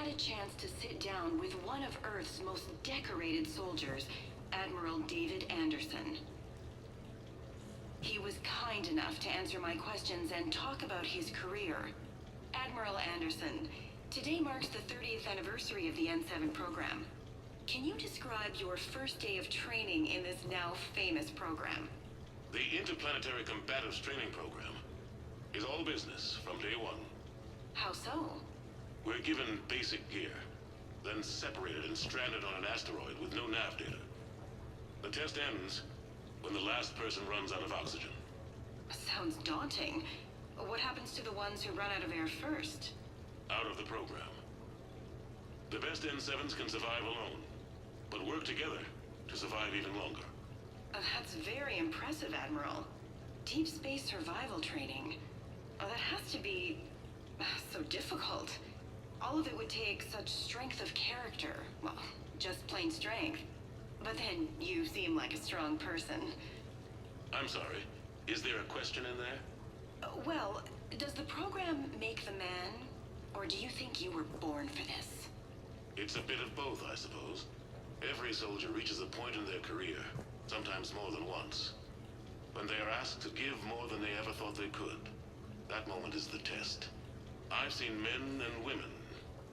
had a chance to sit down with one of Earth's most decorated soldiers, Admiral David Anderson. He was kind enough to answer my questions and talk about his career. Admiral Anderson, today marks the 30th anniversary of the N7 program. Can you describe your first day of training in this now famous program? The Interplanetary Combatives Training Program is all business from day one. How so? We're given basic gear, then separated and stranded on an asteroid with no nav data. The test ends when the last person runs out of oxygen. Sounds daunting. What happens to the ones who run out of air first? Out of the program. The best N7s can survive alone, but work together to survive even longer. That's very impressive, Admiral. Deep space survival training. That has to be so difficult. All of it would take such strength of character. Well, just plain strength. But then you seem like a strong person. I'm sorry. Is there a question in there? Well, does the program make the man? Or do you think you were born for this? It's a bit of both, I suppose. Every soldier reaches a point in their career, sometimes more than once, when they are asked to give more than they ever thought they could. That moment is the test. I've seen men and women,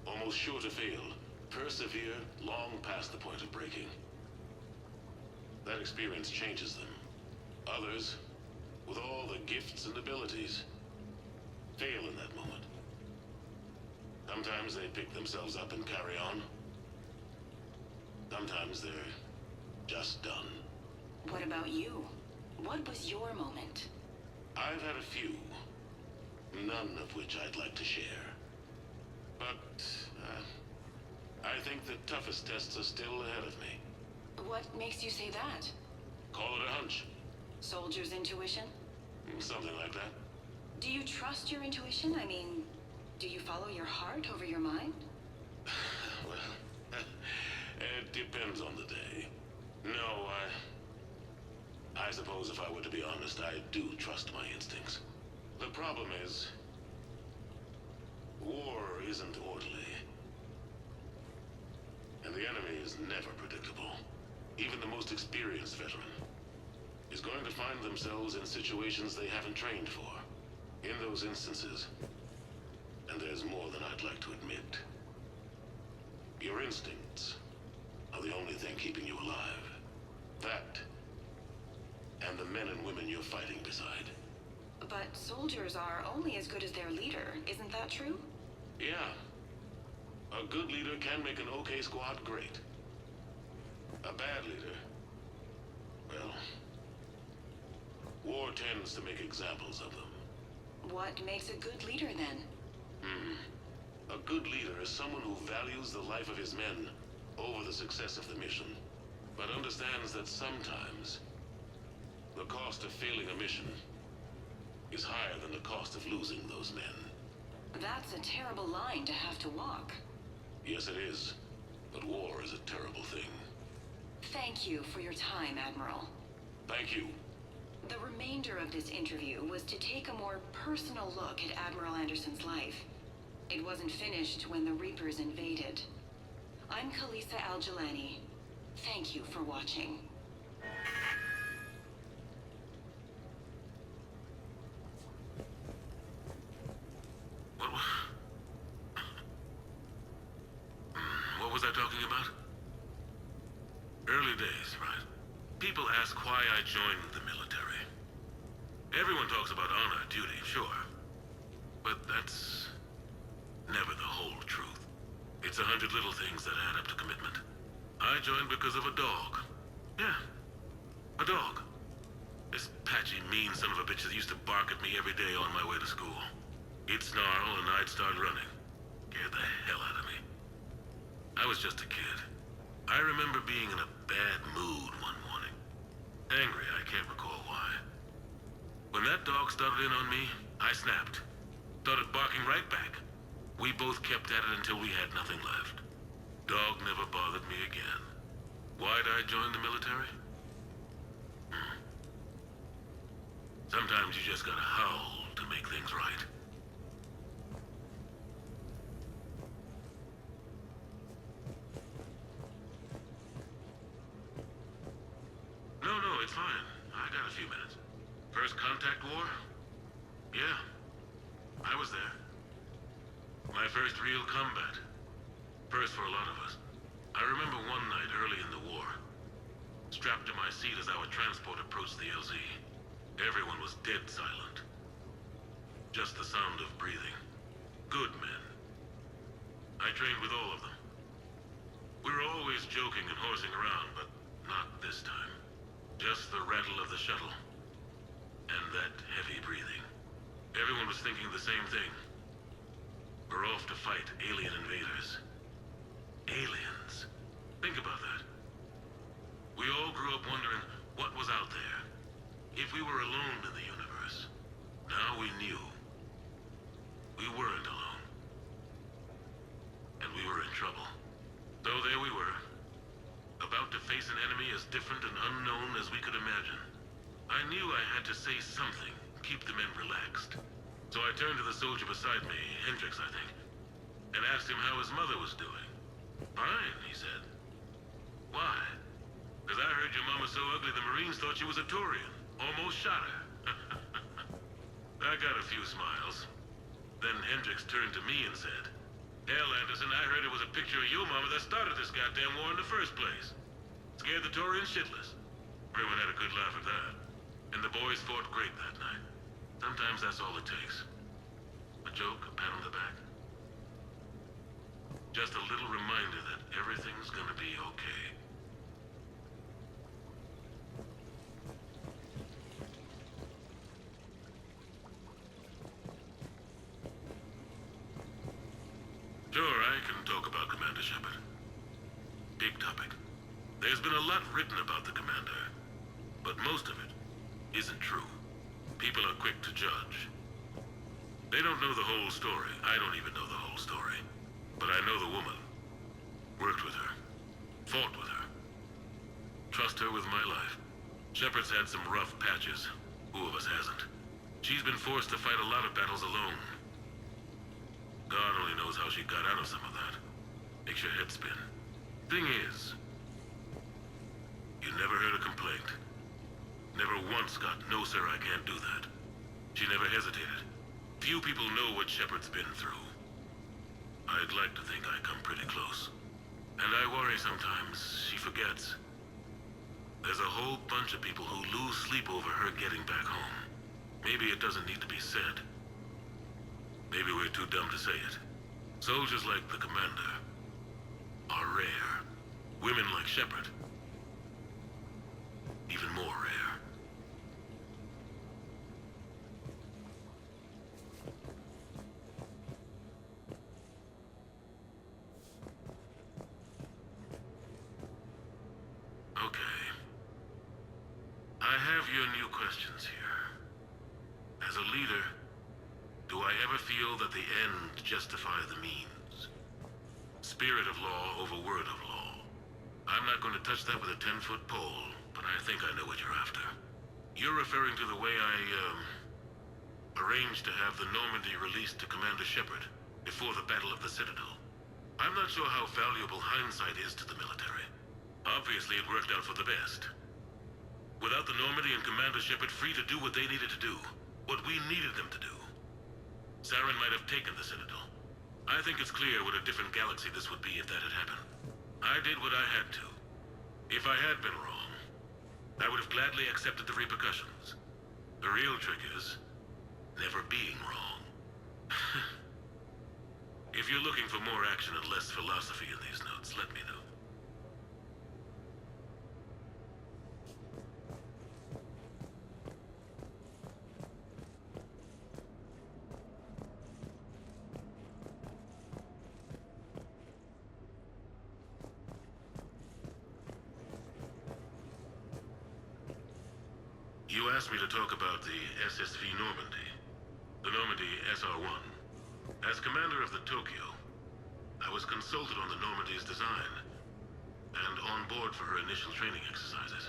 almost sure to fail, persevere long past the point of breaking. That experience changes them. Others, with all the gifts and abilities, fail in that moment. Sometimes they pick themselves up and carry on. Sometimes they're just done. What about you? What was your moment? I've had a few, none of which I'd like to share. But, I think the toughest tests are still ahead of me. What makes you say that? Call it a hunch. Soldier's intuition? Something like that. Do you trust your intuition? I mean, do you follow your heart over your mind? Well, it depends on the day. No, I suppose if I were to be honest, I do trust my instincts. The problem is, war isn't orderly. And the enemy is never predictable. Even the most experienced veteran is going to find themselves in situations they haven't trained for. In those instances, and there's more than I'd like to admit, your instincts are the only thing keeping you alive. That, and the men and women you're fighting beside. But soldiers are only as good as their leader, isn't that true? Yeah. A good leader can make an okay squad great. A bad leader, well, war tends to make examples of them. What makes a good leader, then? A good leader is someone who values the life of his men over the success of the mission, but understands that sometimes the cost of failing a mission is higher than the cost of losing those men. That's a terrible line to have to walk. Yes, it is. But war is a terrible thing. Thank you for your time, Admiral. Thank you. The remainder of this interview was to take a more personal look at Admiral Anderson's life. It wasn't finished when the Reapers invaded. I'm Kalisa Al-Jalani. Thank you for watching. What was I talking about? Early days, right? People ask why I joined the military. Everyone talks about honor, duty, sure. But that's never the whole truth. It's 100 little things that add up to commitment. I joined because of a dog. Yeah, a dog. This patchy, mean son of a bitch that used to bark at me every day on my way to school. He'd snarl and I'd start running. Scared the hell out of me. I was just a kid. I remember being in a bad mood one morning. Angry, I can't recall why. When that dog started in on me, I snapped. Started barking right back. We both kept at it until we had nothing left. Dog never bothered me again. Why'd I join the military? Sometimes you just gotta howl to make things right. few minutes. First contact war? Yeah, I was there. My first real combat. First for a lot of us. I remember one night early in the war, strapped to my seat as our transport approached the LZ. Everyone was dead silent. Just the sound of breathing. Good men. I trained with all of them. We were always joking and horsing around, but not this time. Just the rattle of the shuttle. And that heavy breathing. Everyone was thinking the same thing. We're off to fight alien invaders. Aliens. Think about that. We all grew up wondering what was out there. If we were alone in the universe. Now we knew. We weren't alone. And we were in trouble. So there we were. About to face an enemy as different and unknown as we could imagine. I knew I had to say something, keep the men relaxed. So I turned to the soldier beside me, Hendricks, I think, and asked him how his mother was doing. Fine, he said. Why? Because I heard your mama so ugly the Marines thought she was a Turian. Almost shot her. I got a few smiles. Then Hendricks turned to me and said, "Hell, Anderson, I heard it was a picture of your mama that started this goddamn war in the first place. Scared the Turians shitless." Everyone had a good laugh at that. And the boys fought great that night. Sometimes that's all it takes. A joke, a pat on the back. Just a little reminder that everything's gonna be okay. Sure, I can talk about Commander Shepard. Big topic. There's been a lot written about the Commander, but most of it isn't true. People are quick to judge. They don't know the whole story. I don't even know the whole story. But I know the woman. Worked with her. Fought with her. Trust her with my life. Shepard's had some rough patches. Who of us hasn't? She's been forced to fight a lot of battles alone. God only knows how she got out of some of that. Makes your head spin. Thing is, you never heard a complaint. Never once got, "No, sir, I can't do that." She never hesitated. Few people know what Shepard's been through. I'd like to think I come pretty close. And I worry sometimes she forgets. There's a whole bunch of people who lose sleep over her getting back home. Maybe it doesn't need to be said. Maybe we're too dumb to say it. Soldiers like the Commander are rare. Women like Shepard, even more rare. Okay. I have your new questions here. As a leader, do I ever feel that the end justify the means? Spirit of law over word of law. I'm not going to touch that with a 10-foot pole, but I think I know what you're after. You're referring to the way I, arranged to have the Normandy released to Commander Shepard before the Battle of the Citadel. I'm not sure how valuable hindsight is to the military. Obviously, it worked out for the best. Without the Normandy and Commander Shepard free to do what they needed to do, what we needed them to do, Saren might have taken the Citadel. I think it's clear what a different galaxy this would be if that had happened. I did what I had to. If I had been wrong, I would have gladly accepted the repercussions. The real trick is never being wrong. If you're looking for more action and less philosophy in these notes, let me know. You asked me to talk about the SSV Normandy, the Normandy SR-1. As commander of the Tokyo, I was consulted on the Normandy's design, and on board for her initial training exercises.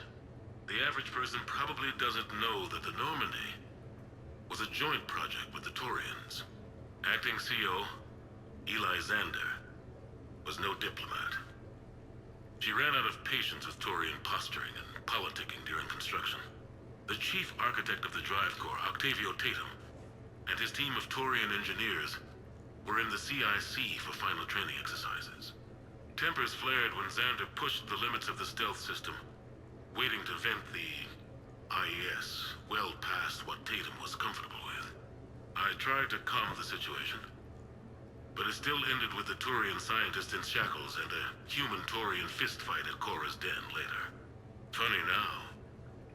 The average person probably doesn't know that the Normandy was a joint project with the Taurians. Acting CO, Eli Xander, was no diplomat. She ran out of patience with Taurian posturing and politicking during construction. The chief architect of the Drive Corps, Octavio Tatum, and his team of Turian engineers were in the CIC for final training exercises. Tempers flared when Xander pushed the limits of the stealth system, waiting to vent the IES well past what Tatum was comfortable with. I tried to calm the situation, but it still ended with the Turian scientist in shackles and a human Turian fistfight at Cora's den later. Funny now,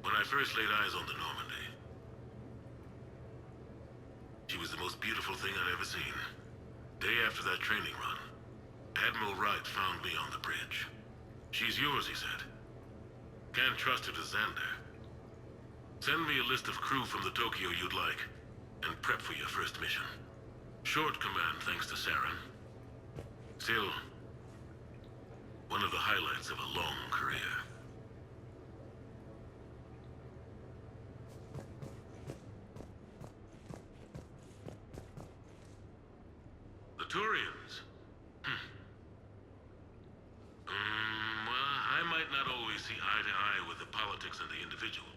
when I first laid eyes on the Normandy, she was the most beautiful thing I'd ever seen. Day after that training run, Admiral Wright found me on the bridge. She's yours, he said. Can't trust her to Xander. Send me a list of crew from the Tokyo you'd like, and prep for your first mission. Short command thanks to Saren. Still, one of the highlights of a long career. The Turians? Well, I might not always see eye to eye with the politics and the individual,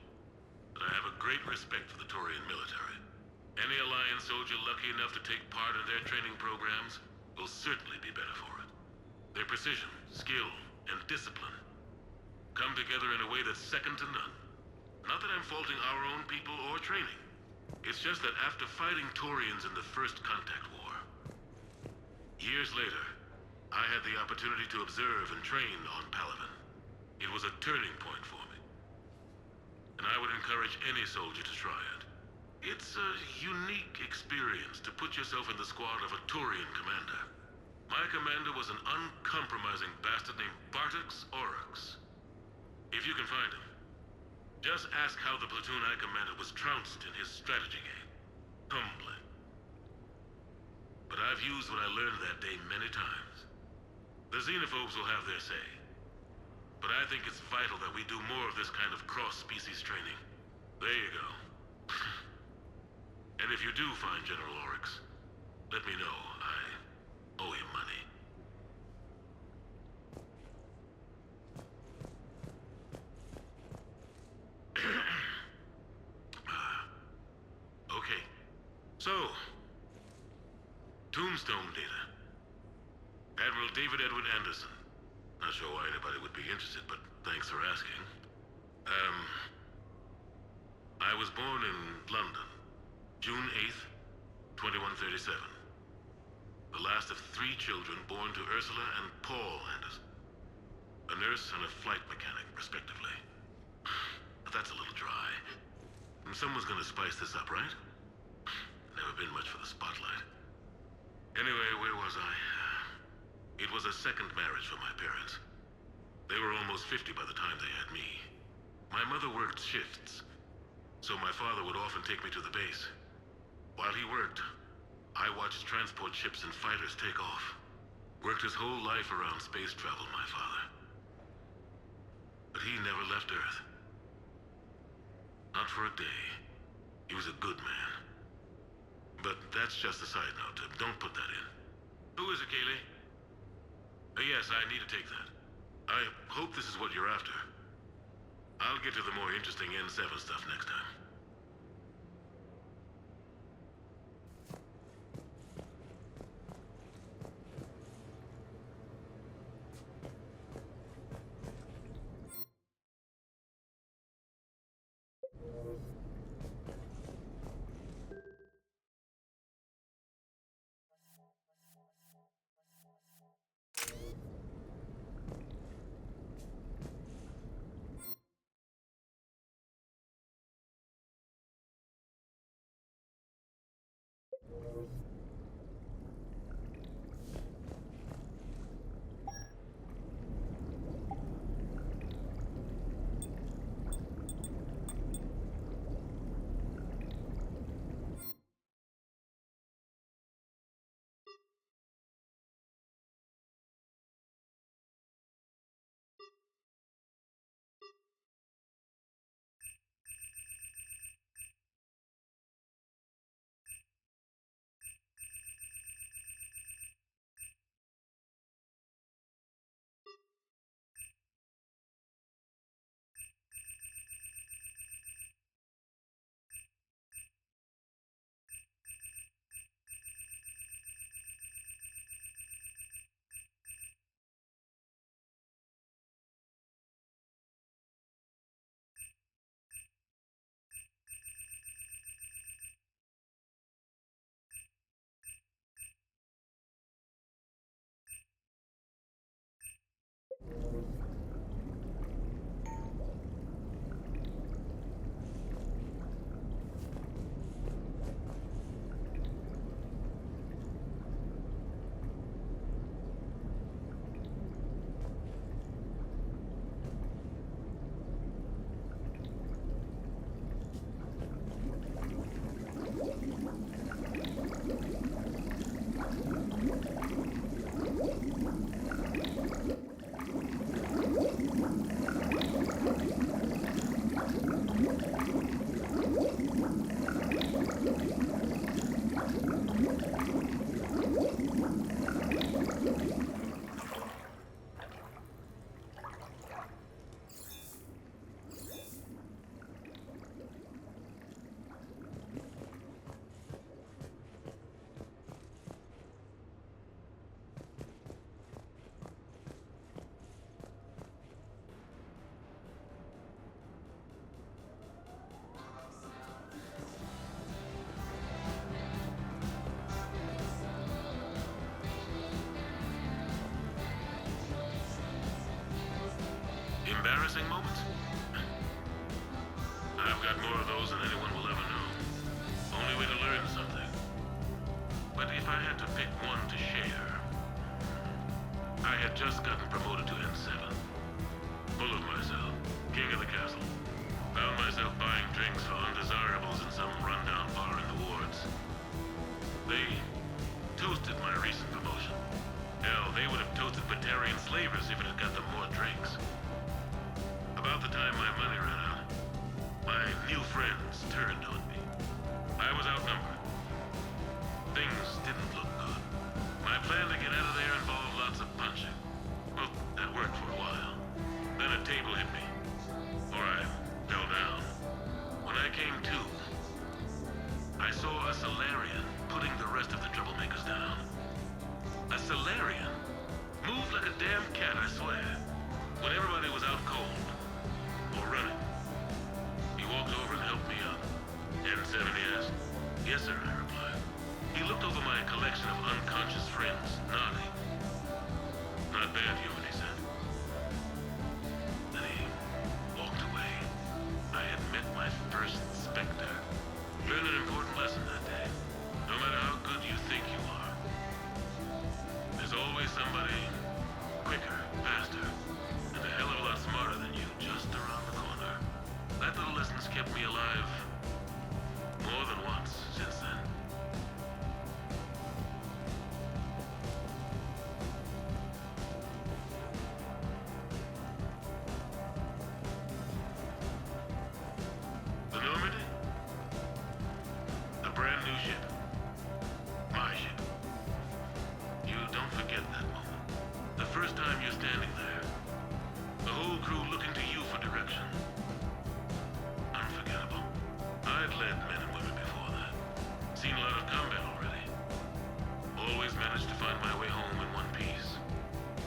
but I have a great respect for the Turian military. Any Alliance soldier lucky enough to take part in their training programs will certainly be better for it. Their precision, skill, and discipline come together in a way that's second to none. Not that I'm faulting our own people or training. It's just that after fighting Turians in the First Contact War, years later, I had the opportunity to observe and train on Palaven. It was a turning point for me, and I would encourage any soldier to try it. It's a unique experience to put yourself in the squad of a Turian commander. My commander was an uncompromising bastard named Bartix Oryx. If you can find him, just ask how the platoon I commanded was trounced in his strategy game. Humbling. But I've used what I learned that day many times. The xenophobes will have their say, but I think it's vital that we do more of this kind of cross-species training. There you go. And if you do find General Oryx, let me know. I owe him money. Okay. So, Tombstone data. Admiral David Edward Anderson. Not sure why anybody would be interested, but thanks for asking. I was born in London, June 8th, 2137. The last of 3 children born to Ursula and Paul Anderson. A nurse and a flight mechanic, respectively. But that's a little dry. Someone's gonna spice this up, right? Never been much for the spotlight. Anyway, where was I? It was a second marriage for my parents. They were almost 50 by the time they had me. My mother worked shifts, so my father would often take me to the base. While he worked, I watched transport ships and fighters take off. Worked his whole life around space travel, my father. But he never left Earth. Not for a day. He was a good man. But that's just a side note. Don't put that in. Who is it, Kaylee? Yes, I need to take that. I hope this is what you're after. I'll get to the more interesting N7 stuff next time. embarrassing moments? I've got more of those than anyone will ever know. Only way to learn something. But if I had to pick one to share, I had just gotten promoted to N7. Full of myself, king of the castle. Found myself buying drinks for undesirables in some rundown bar in the wards. They toasted my recent promotion. Hell, they would have toasted Batarian slavers if it had got them more drinks. About the time my money ran out, my new friends turned on me. I was outnumbered. Things didn't look good. My plan to get out of there involved lots of punching. Well, that worked for a while. Then a table hit me. Or I fell down. When I came to, I saw a Solarian putting the rest of the troublemakers down. A Solarian? Moved like a damn cat, I swear. When everybody was out cold. Or running. He walked over and helped me up. N7, he asked. Yes, sir, I replied. He looked over my collection of unconscious friends, nodding. Not bad, human, he said. Then he walked away. I had met my first Spectre. Learned an important lesson that day. No matter how good you think you are, there's always somebody quicker, faster, and a hell of a lot smarter than you just around the corner. That little lesson's kept me alive more than once since then. The Normandy? A brand new ship. My ship. You don't forget that moment. The first time you're standing there. The whole crew looking to you for direction. Unforgettable. I'd led men and women before that. Seen a lot of combat already. Always managed to find my way home in one piece.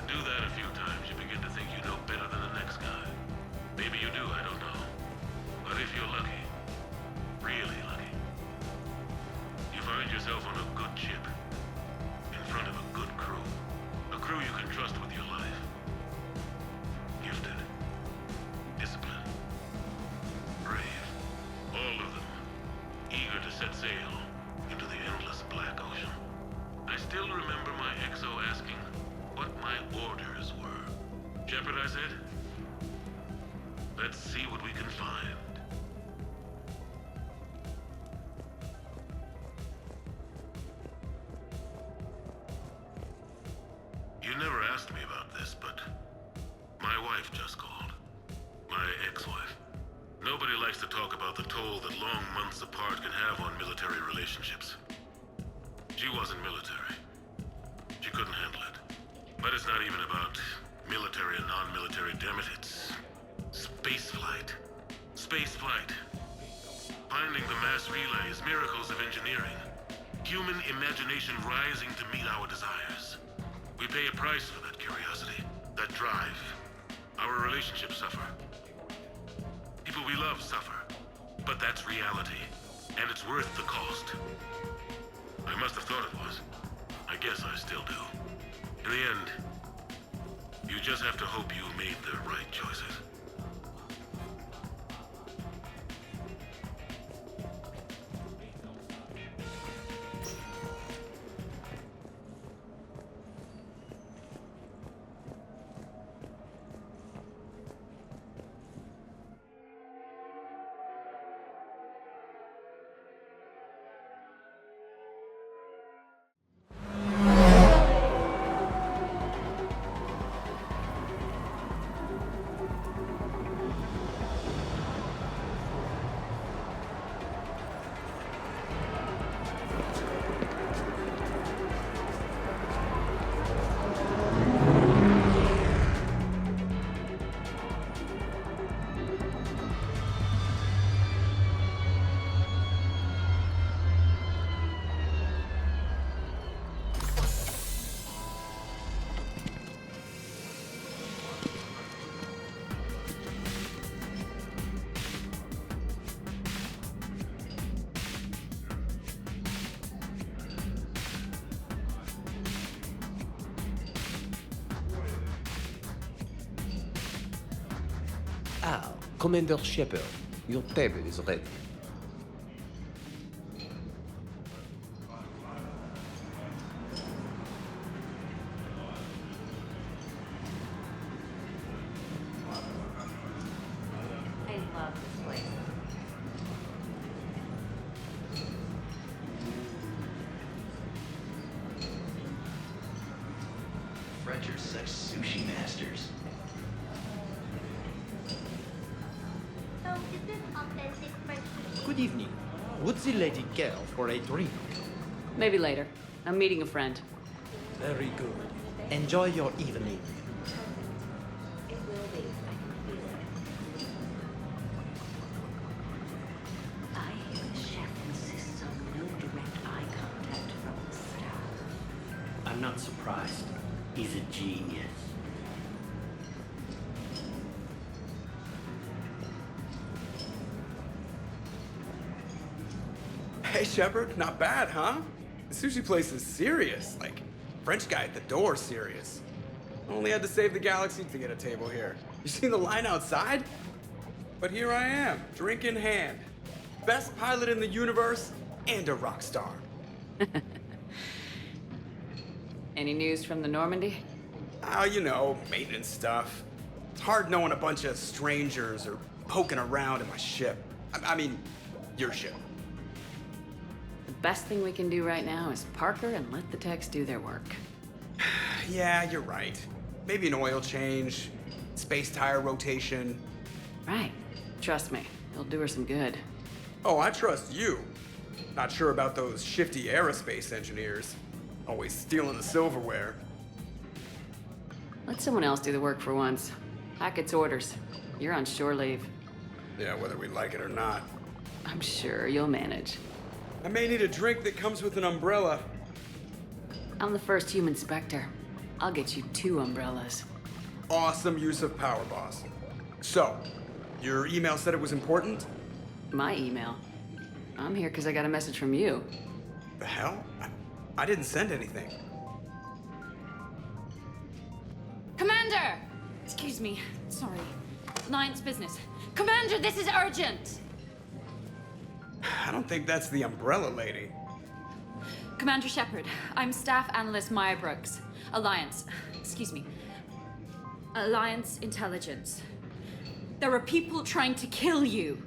Do that a few times, you begin to think you know better than the next guy. Maybe you do, I don't know. But if you're lucky, really lucky, you find yourself on a good ship, in front of a good crew. A crew you can trust with your life. Gifted, disciplined, brave. All of them, eager to set sail into the endless black ocean. I still remember my XO asking what my orders were. Shepard, I said, let's see what we can find. You never asked me about this, but my wife just called. My ex-wife. Nobody likes to talk about the toll that long months apart can have on military relationships. She wasn't military. She couldn't handle it. But it's not even about military and non-military, damn it. It's spaceflight. Spaceflight. Finding the mass relays, miracles of engineering. Human imagination rising to meet our desires. We pay a price for that curiosity, that drive. Our relationships suffer. People we love suffer. But that's reality, and it's worth the cost. I must have thought it was. I guess I still do. In the end, you just have to hope you made the right choices. Ah, Commander Shepard, your table is ready. I love this place. French are such sushi masters. So, is this authentic French sushi? Good evening. Would the lady care for a drink? Maybe later. I'm meeting a friend. Very good. Enjoy your evening. It will be. I can feel it. I hear the chef insists on no direct eye contact from the staff. I'm not surprised. He's a genius. Hey, Shepard, not bad, huh? The sushi place is serious. Like, French guy at the door serious. Only had to save the galaxy to get a table here. You seen the line outside? But here I am, drink in hand. Best pilot in the universe and a rock star. Any news from the Normandy? Ah, you know, maintenance stuff. It's hard knowing a bunch of strangers or poking around in my ship. I mean, your ship. The best thing we can do right now is park her and let the techs do their work. Yeah, you're right. Maybe an oil change, space tire rotation. Right. Trust me, it'll do her some good. Oh, I trust you. Not sure about those shifty aerospace engineers. Always stealing the silverware. Let someone else do the work for once. Hackett's orders. You're on shore leave. Yeah, whether we like it or not. I'm sure you'll manage. I may need a drink that comes with an umbrella. I'm the first human Spectre. I'll get you 2 umbrellas. Awesome use of power, boss. So, your email said it was important? My email. I'm here because I got a message from you. The hell? I didn't send anything. Commander! Excuse me. Sorry. Alliance business. Commander, this is urgent! I don't think that's the umbrella lady. Commander Shepard, I'm Staff Analyst Maya Brooks. Alliance. Excuse me. Alliance Intelligence. There are people trying to kill you.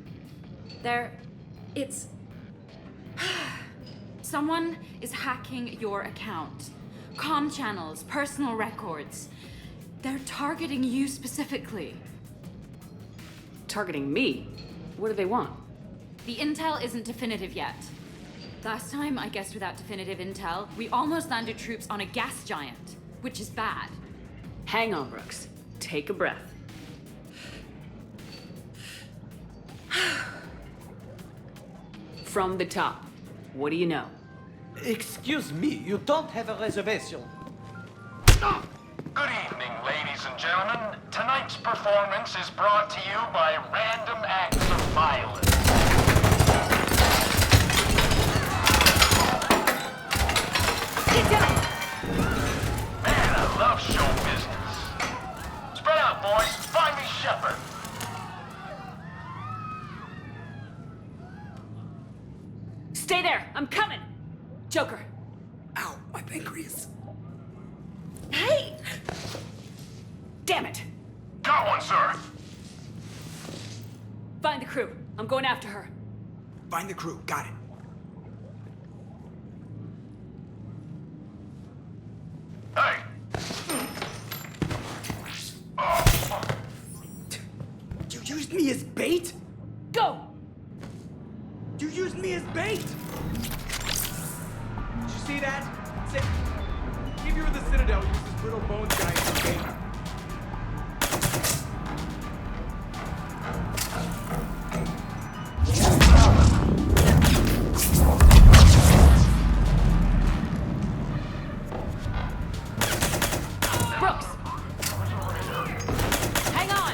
It's... Someone is hacking your account. Comm channels, personal records. They're targeting you specifically. Targeting me? What do they want? The intel isn't definitive yet. Last time, I guessed without definitive intel, we almost landed troops on a gas giant, which is bad. Hang on, Brooks. Take a breath. From the top, what do you know? Excuse me, you don't have a reservation. Good evening, ladies and gentlemen. Tonight's performance is brought to you by random acts of violence. Get down! Man, I love show business. Spread out, boys. Find me Shepard. Stay there! I'm coming! Joker! Ow, my pancreas. Hey! Damn it! Got one, sir. Find the crew. I'm going after her. Find the crew, got it. Hey. You used me as bait? Go! You used me as bait! Did you see that? Say, if you were the Citadel, use this brittle bones guy as bait. Brooks! Hang on!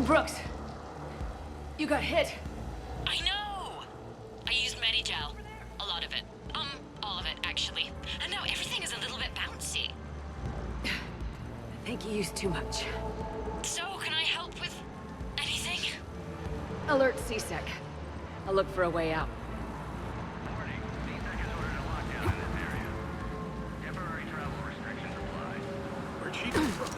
Brooks, you got hit. I know! I used Medigel. A lot of it. All of it, actually. And now everything is a little bit bouncy. I think you used too much. So, can I help with anything? Alert CSEC. I'll look for a way out. Warning. CSEC has ordered a lockdown in this area. Temporary travel restrictions apply. Where'd she come from?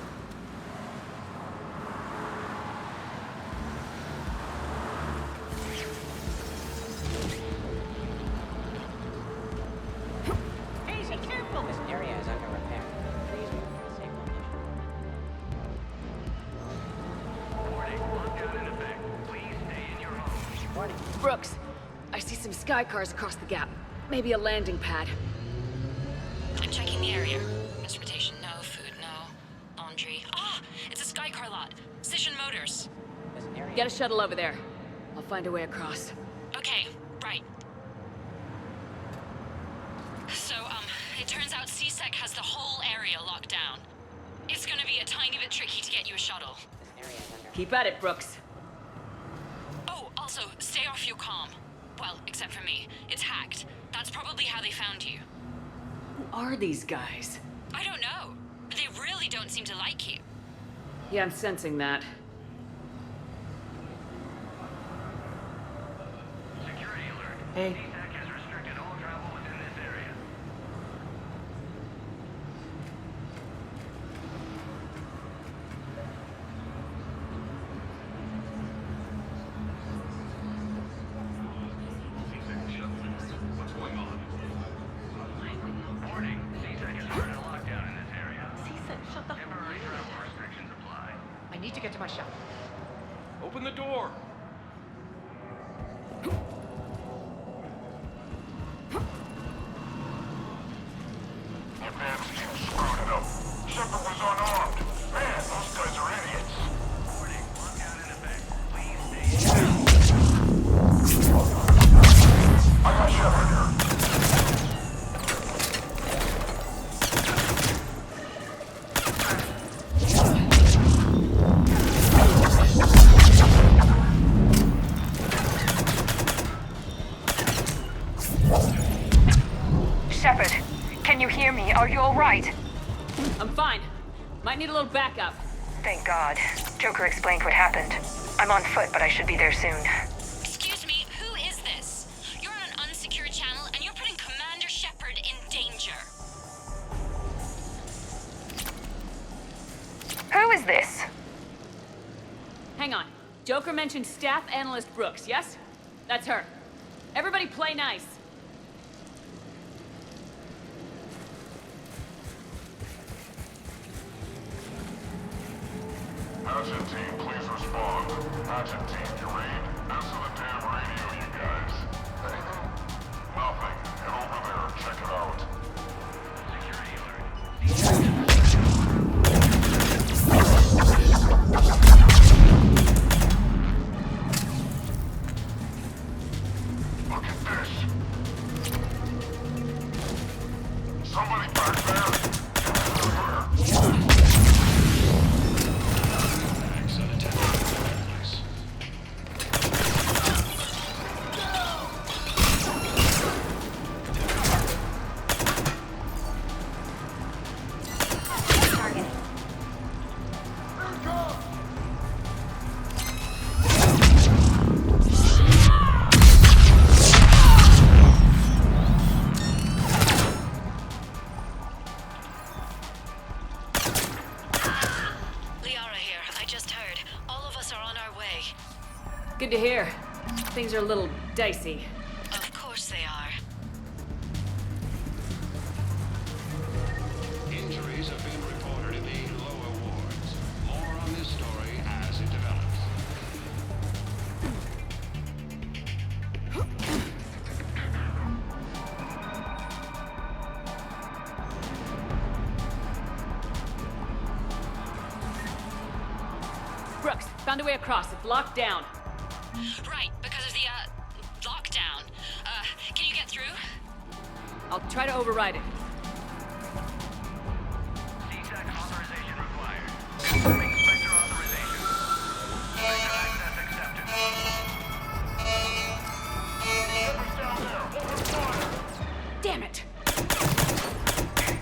Easy, careful. This area is under repair. Please move to a safe location. Warning. Lockdown in effect. Please stay in your home. Warning. Brooks, I see some sky cars across the gap. Maybe a landing pad. I'm checking the area. Transportation, no. Food, no. Laundry. Ah! It's a sky car lot. Cision Motors. This area. Get a shuttle over there. I'll find a way across. Okay, right. So, it turns out CSEC has the whole area locked down. It's gonna be a tiny bit tricky to get you a shuttle. This area is under. Keep at it, Brooks. Oh, also, stay off your comm. Well, except for me. It's hacked. That's probably how they found you. Who are these guys? I don't know. They really don't seem to like you. Yeah, I'm sensing that. Security alert. Hey. CSEC has restricted all travel within this area. What's going on? Warning. CSEC has ordered a lockdown in this area. CSEC, shut the. Temporary travel restrictions apply. I need to get to my shop. Open the door! Advance team screwed it up. Shepard was unarmed. Man, those guys are idiots. Warning. Lockdown in effect. Please stay in. I got Shepard here. Shepard, can you hear me? Are you all right? I'm fine. Might need a little backup. Thank God. Joker explained what happened. I'm on foot, but I should be there soon. Excuse me, who is this? You're on an unsecured channel and you're putting Commander Shepard in danger. Who is this? Hang on. Joker mentioned Staff Analyst Brooks, yes? That's her. Everybody play nice. Hatchet team, please respond. Hatchet team, you read? Answer the damn radio, you guys. Anything? Nothing. Head over there, check it out. Security alert. Look at this. Somebody back there? Get over here. Good to hear. Things are a little dicey. Of course they are. Injuries have been reported in the lower wards. More on this story as it develops. Brooks, found a way across. It's locked down. Right, because of the, lockdown. Can you get through? I'll try to override it. CSEC authorization required. Confirming Spectre authorization.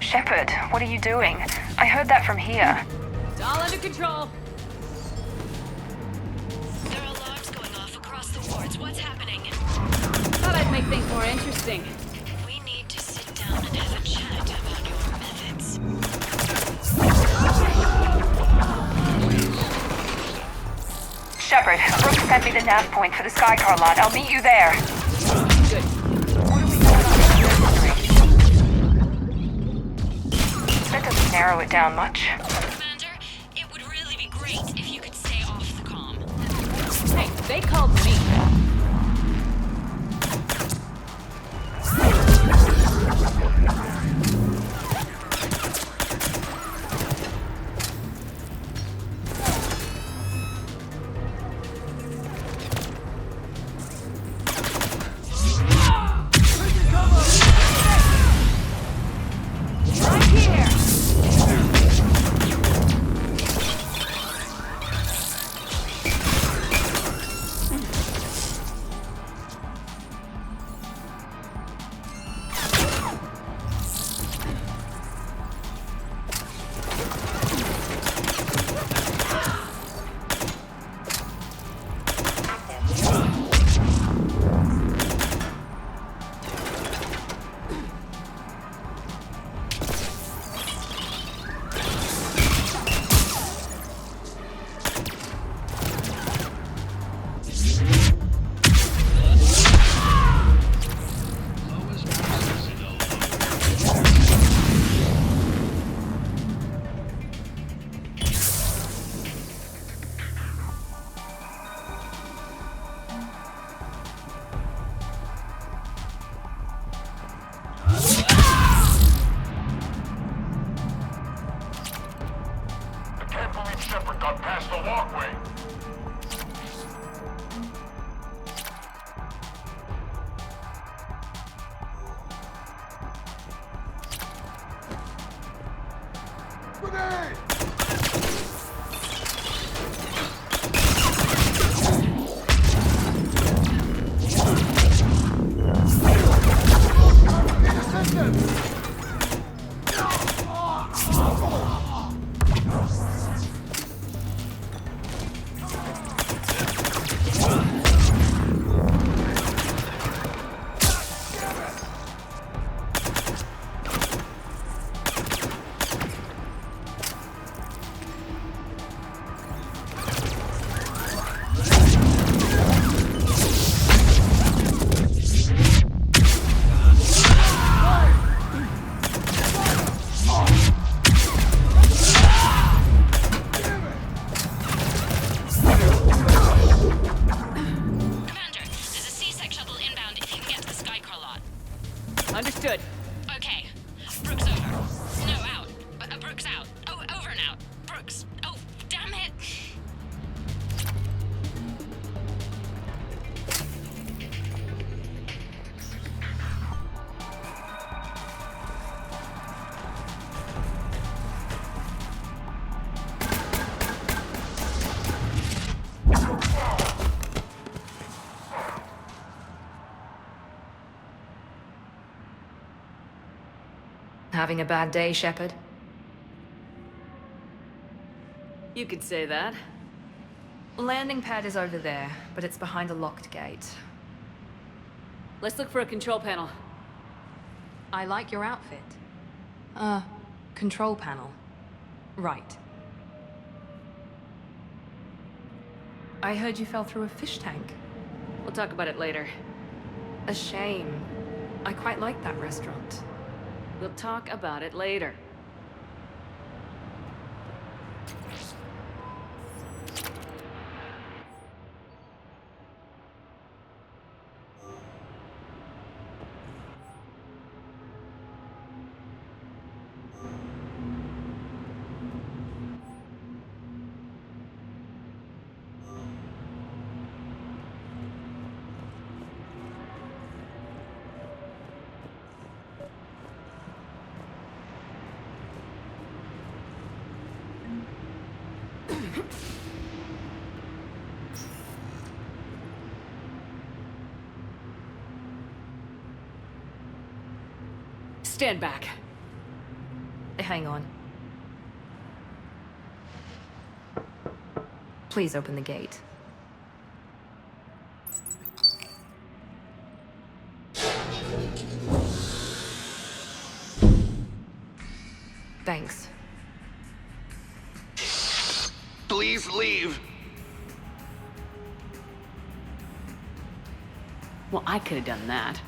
Shepard, what are you doing? I heard that from here. It's all under control. There are alarms going off across the wards. What's happening? Thought I'd make things more interesting. We need to sit down and have a chat about your methods. Shepard, Brooks sent me the nav point for the Skycar lot. I'll meet you there. Good. What do we know about the mystery? That doesn't narrow it down much. Commander, it would really be great if you could stay off the comm. Hey, they called me. Shepard got past the walkway. Understood. Okay. Brooks over. No, out. Brooks out. Oh, over and out. Brooks. Oh, damn it. Having a bad day, Shepard? You could say that. Landing pad is over there, but it's behind a locked gate. Let's look for a control panel. I like your outfit. Control panel. Right. I heard you fell through a fish tank. We'll talk about it later. A shame. I quite like that restaurant. We'll talk about it later. Stand back. hang on. Please open the gate. Thanks. Please leave. Well, I could have done that.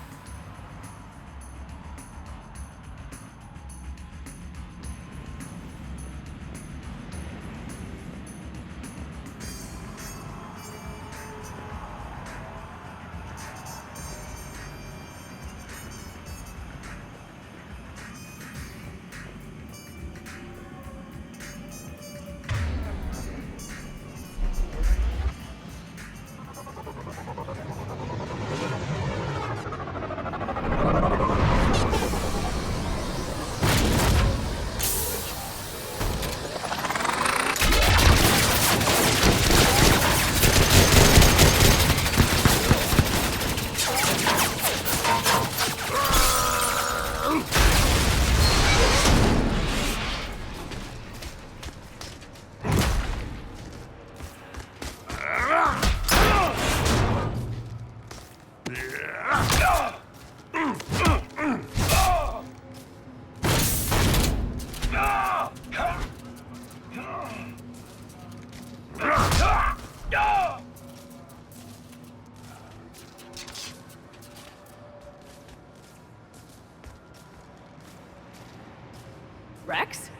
Rex?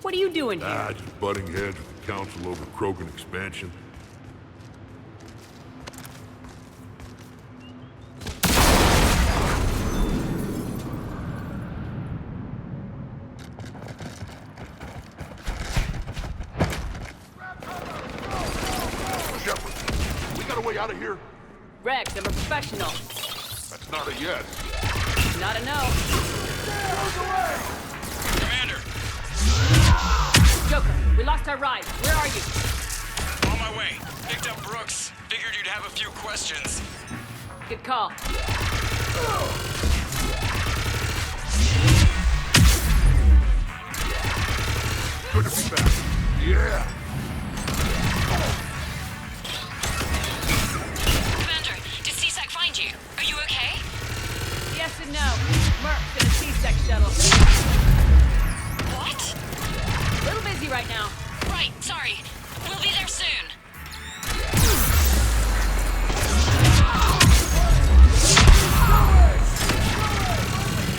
What are you doing here? Just butting heads with the council over Krogan expansion. Shepard, we got a way out of here? Rex, I'm a professional. That's not a yes. Not a no. Commander! Joker, we lost our ride. Where are you? On my way. Picked up Brooks. Figured you'd have a few questions. Good call. Good to be back. Yeah! Commander, did CSAC find you? Are you okay? Yes and no. Merc's in a C-Sec shuttle. What? A little busy right now. Right, sorry. We'll be there soon.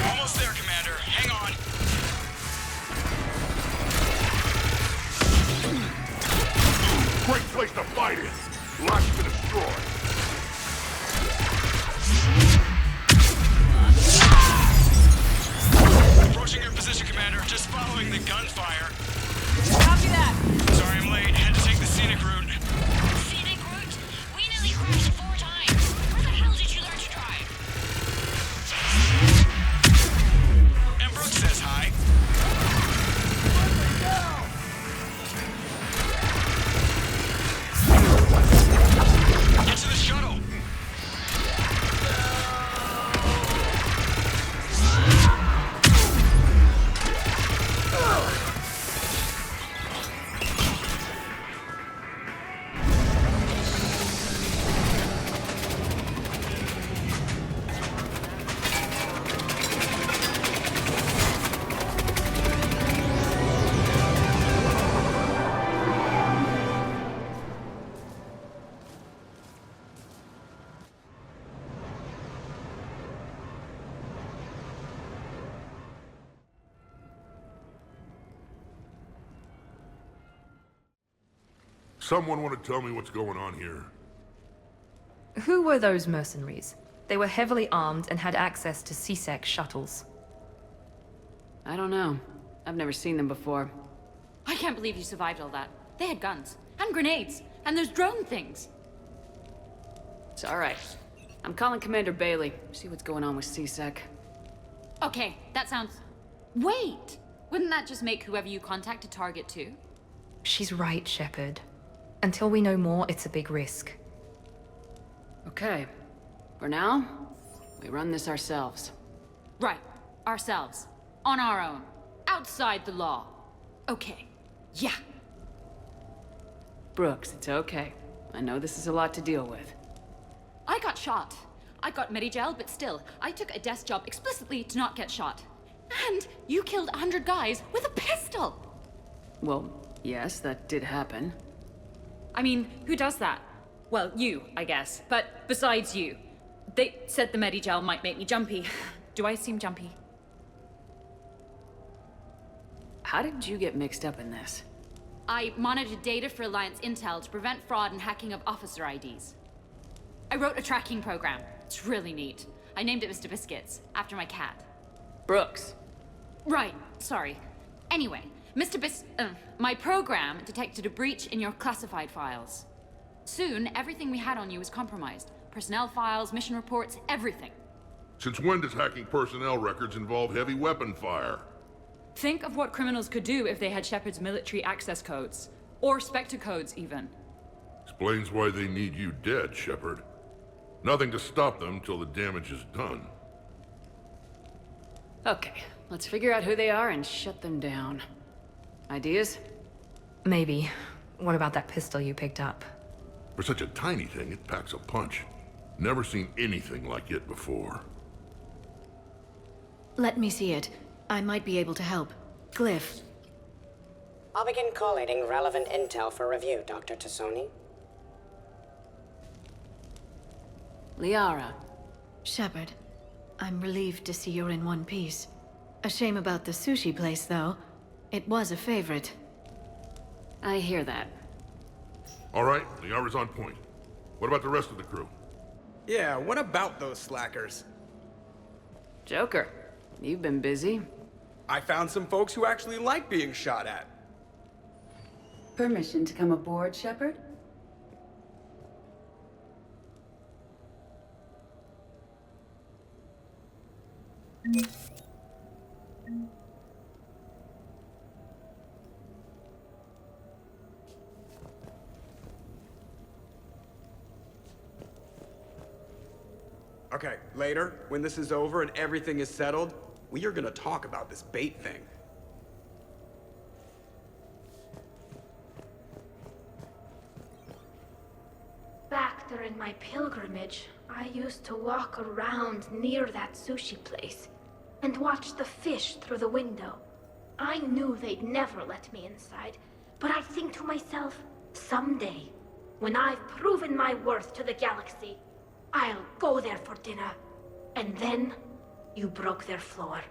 Almost there, Commander. Hang on. Great place to fight in. Lots to destroy. Approaching your position, Commander. Just following the gunfire. Copy that. Sorry I'm late. Had to take the scenic route. Scenic route? We nearly crashed 4 times. Where the hell did you learn to drive? And Brooks says hi. Get to the shuttle. Someone want to tell me what's going on here? Who were those mercenaries? They were heavily armed and had access to C-Sec shuttles. I don't know. I've never seen them before. I can't believe you survived all that. They had guns, and grenades, and those drone things. It's alright. I'm calling Commander Bailey. See what's going on with C-Sec. Okay, that sounds... Wait! Wouldn't that just make whoever you contact a target too? She's right, Shepard. Until we know more, it's a big risk. Okay. For now, we run this ourselves. Right. Ourselves. On our own. outside the law. Okay. Yeah. Brooks, it's okay. I know this is a lot to deal with. I got shot. I got Medigel, but still, I took a desk job explicitly to not get shot. And you killed 100 guys with a pistol! Well, yes, that did happen. I mean, who does that? Well, you, I guess. But besides you. They said the Medigel might make me jumpy. Do I seem jumpy? How did you get mixed up in this? I monitored data for Alliance intel to prevent fraud and hacking of officer IDs. I wrote a tracking program. It's really neat. I named it Mr. Biscuits, after my cat. Brooks. Right, sorry. Anyway, my program detected a breach in your classified files. Soon, everything we had on you was compromised. Personnel files, mission reports, everything. Since when does hacking personnel records involve heavy weapon fire? Think of what criminals could do if they had Shepard's military access codes. Or Spectre codes, even. Explains why they need you dead, Shepard. Nothing to stop them till the damage is done. Okay, let's figure out who they are and shut them down. Ideas? Maybe. What about that pistol you picked up? For such a tiny thing, it packs a punch. Never seen anything like it before. Let me see it. I might be able to help. Glyph. I'll begin collating relevant intel for review, Dr. Tassoni. Liara. Shepard, I'm relieved to see you're in one piece. A shame about the sushi place, though. It was a favorite. I hear that. All right, Liara's on point. What about the rest of the crew? Yeah, what about those slackers? Joker, you've been busy. I found some folks who actually like being shot at. Permission to come aboard, Shepard? Okay, later, when this is over and everything is settled, we are gonna talk about this bait thing. Back during my pilgrimage, I used to walk around near that sushi place and watch the fish through the window. I knew they'd never let me inside, but I think to myself, someday, when I've proven my worth to the galaxy, I'll go there for dinner. And then, you broke their floor.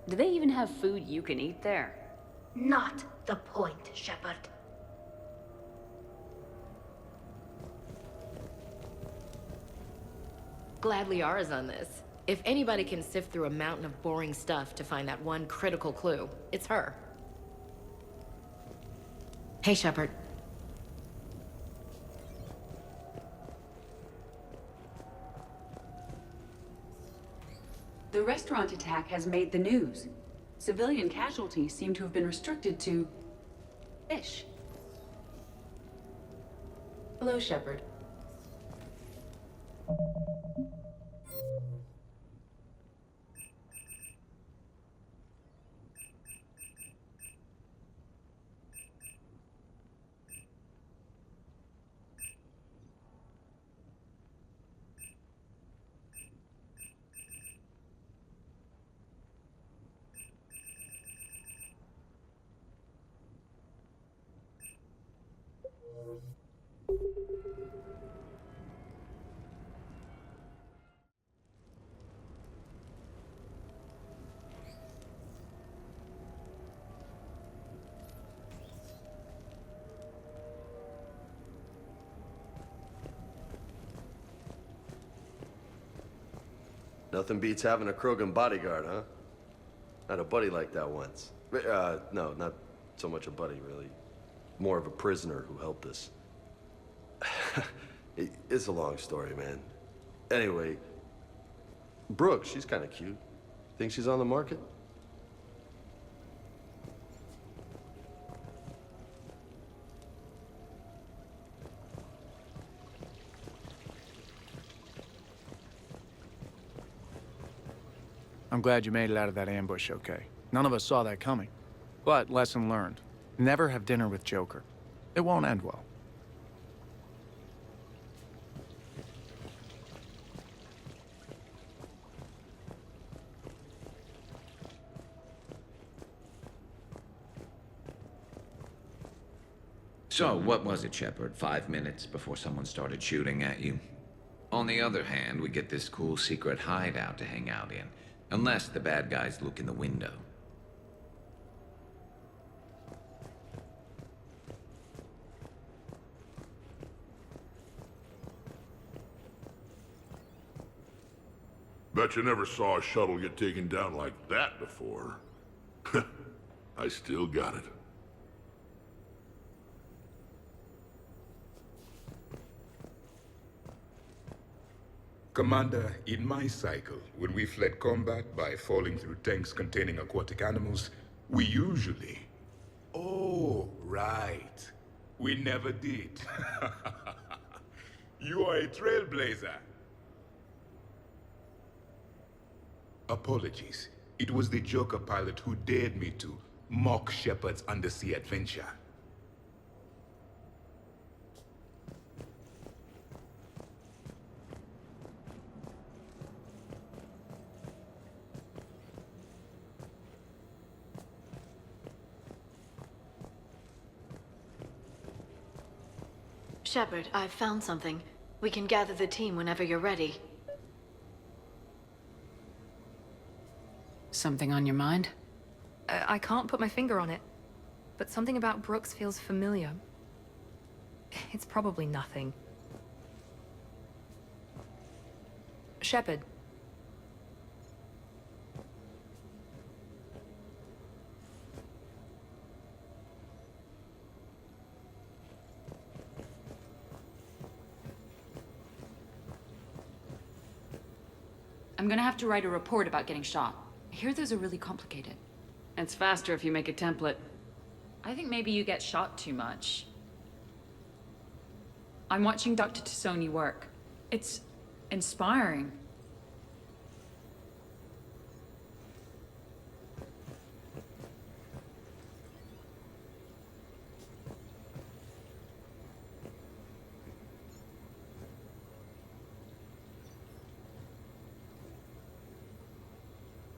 Do they even have food you can eat there? Not the point, Shepard. Glad Liara's on this. If anybody can sift through a mountain of boring stuff to find that one critical clue, it's her. Hey, Shepard. The restaurant attack has made the news. Civilian casualties seem to have been restricted to fish. Hello, Shepard. Nothing beats having a Krogan bodyguard, huh? I had a buddy like that once. No, not so much a buddy, really. More of a prisoner who helped us. It's a long story, man. Anyway, Brooke, she's kind of cute. Think she's on the market? I'm glad you made it out of that ambush okay. None of us saw that coming. But lesson learned. Never have dinner with Joker. It won't end well. So, what was it, Shepard? 5 minutes before someone started shooting at you? On the other hand, we get this cool secret hideout to hang out in. Unless the bad guys look in the window. Bet you never saw a shuttle get taken down like that before. I still got it. Commander, in my cycle, when we fled combat by falling through tanks containing aquatic animals, we usually... Oh, right. We never did. You are a trailblazer. Apologies. It was the Joker pilot who dared me to mock Shepard's undersea adventure. Shepard, I've found something. We can gather the team whenever you're ready. Something on your mind? I can't put my finger on it, but something about Brooks feels familiar. It's probably nothing. Shepard. I'm gonna have to write a report about getting shot. I hear those are really complicated. It's faster if you make a template. I think maybe you get shot too much. I'm watching Dr. Tassoni work. It's inspiring.